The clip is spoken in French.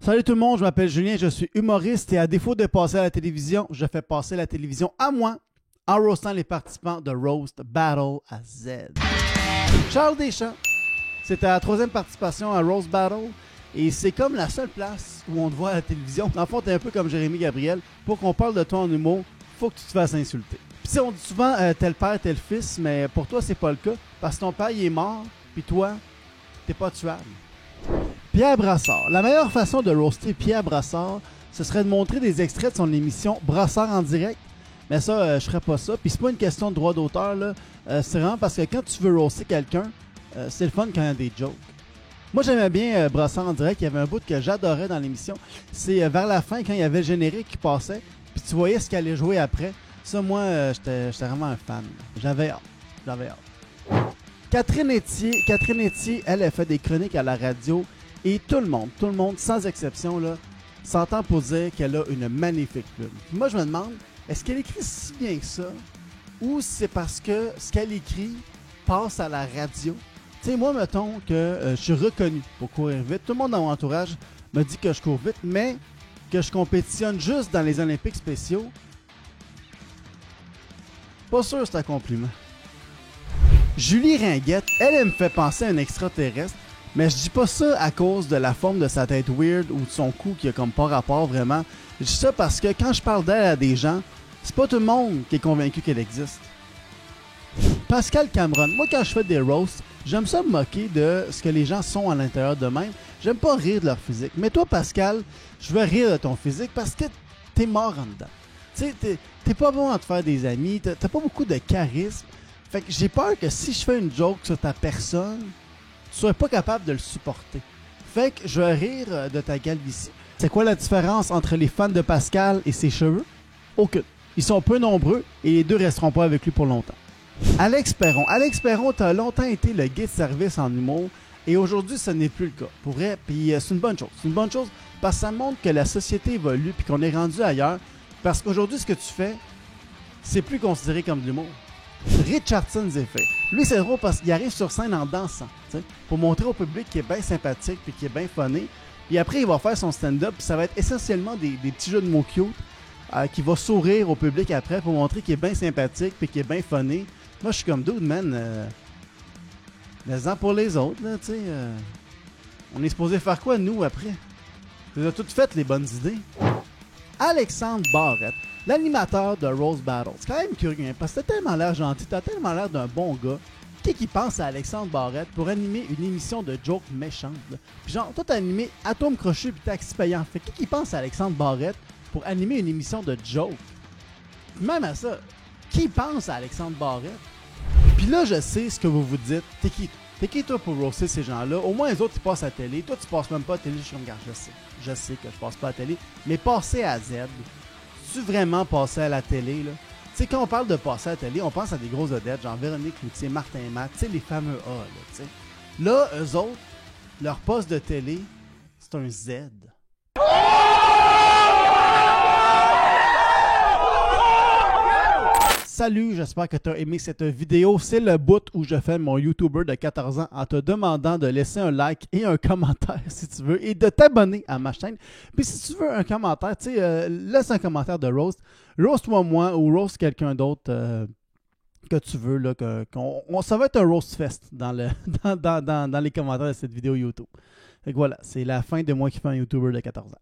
Salut tout le monde, je m'appelle Julien, je suis humoriste et à défaut de passer à la télévision, je fais passer la télévision à moi en roastant les participants de Roast Battle à Z. Charles Deschamps, c'était la troisième participation à Roast Battle et c'est comme la seule place où on te voit à la télévision. En fond, t'es un peu comme Jérémy Gabriel. Pour qu'on parle de toi en humour, faut que tu te fasses insulter. Puis on dit souvent tel père, tel fils, mais pour toi, c'est pas le cas parce que ton père, il est mort, puis toi, t'es pas tuable. Pierre Brassard. La meilleure façon de roaster Pierre Brassard, ce serait de montrer des extraits de son émission Brassard en direct. Mais ça, je ferais pas ça. Puis c'est pas une question de droit d'auteur, là. C'est vraiment parce que quand tu veux roaster quelqu'un, c'est le fun quand il y a des jokes. Moi, j'aimais bien Brassard en direct. Il y avait un bout que j'adorais dans l'émission. C'est vers la fin, quand il y avait le générique qui passait, puis tu voyais ce qu'il allait jouer après. Ça, moi, j'étais vraiment un fan. J'avais hâte. Catherine Etier, elle a fait des chroniques à la radio. Et tout le monde, sans exception, là, s'entend pour dire qu'elle a une magnifique plume. Puis moi, je me demande, est-ce qu'elle écrit si bien que ça? Ou c'est parce que ce qu'elle écrit passe à la radio? Tu sais, moi, mettons que je suis reconnu pour courir vite. Tout le monde dans mon entourage me dit que je cours vite, mais que je compétitionne juste dans les Olympiques spéciaux. Pas sûr que c'est un compliment. Julie Ringuette, elle me fait penser à un extraterrestre. Mais je dis pas ça à cause de la forme de sa tête weird ou de son cou qui a comme pas rapport vraiment. Je dis ça parce que quand je parle d'elle à des gens, c'est pas tout le monde qui est convaincu qu'elle existe. Pascal Cameron, moi quand je fais des roasts, j'aime ça me moquer de ce que les gens sont à l'intérieur d'eux-mêmes. J'aime pas rire de leur physique. Mais toi Pascal, je veux rire de ton physique parce que t'es mort en dedans. Tu sais, t'es pas bon à te faire des amis, t'as pas beaucoup de charisme. Fait que j'ai peur que si je fais une joke sur ta personne, tu serais pas capable de le supporter. Fait que je vais rire de ta calvitie. C'est quoi la différence entre les fans de Pascal et ses cheveux? Aucune. Ils sont peu nombreux et les deux resteront pas avec lui pour longtemps. Alex Perron, t'as longtemps été le guide de service en humour et aujourd'hui, ce n'est plus le cas. Pour vrai, puis c'est une bonne chose. C'est une bonne chose parce que ça montre que la société évolue puis qu'on est rendu ailleurs. Parce qu'aujourd'hui, ce que tu fais, c'est plus considéré comme de l'humour. Richardson Zephyr. Lui, c'est drôle parce qu'il arrive sur scène en dansant, pour montrer au public qu'il est bien sympathique et qu'il est bien funny. Puis après, il va faire son stand-up, puis ça va être essentiellement des petits jeux de mots cute qui va sourire au public après pour montrer qu'il est bien sympathique et qu'il est bien funny. Moi, je suis comme dude, man. Les-en pour les autres, là, tu sais. On est supposé faire quoi, nous, après? Vous avez toutes faites les bonnes idées. Alexandre Barrette, l'animateur de Roast Battle. C'est quand même curieux, hein, parce que t'as tellement l'air gentil, t'as tellement l'air d'un bon gars. Qui pense à Alexandre Barrette pour animer une émission de jokes méchantes? Là? Puis genre, toi t'as animé Atome Crochu puis Taxi Payant. Fait qui pense à Alexandre Barrette pour animer une émission de jokes? Même à ça, qui pense à Alexandre Barrette? Puis là, je sais ce que vous vous dites. T'es qui? T'es qui toi pour roaster ces gens-là? Au moins les autres, ils passent à la télé. Toi, tu passes même pas à la télé. Je suis comme, regarde, je sais que je passe pas à la télé. Mais passer à Z, tu vraiment passer à la télé, là? Tu sais, quand on parle de passer à la télé, on pense à des grosses vedettes, genre Véronique Cloutier, Martin Matt, tu sais, les fameux A, là, tu sais. Là, eux autres, leur poste de télé, c'est un Z. Salut, j'espère que tu as aimé cette vidéo. C'est le bout où je fais mon YouTuber de 14 ans en te demandant de laisser un like et un commentaire si tu veux et de t'abonner à ma chaîne. Puis si tu veux un commentaire, tu sais, laisse un commentaire de roast. Roast-moi moi ou roast quelqu'un d'autre que tu veux. Là, ça va être un roast fest dans les commentaires de cette vidéo YouTube. Fait que voilà, c'est la fin de moi qui fais un YouTuber de 14 ans.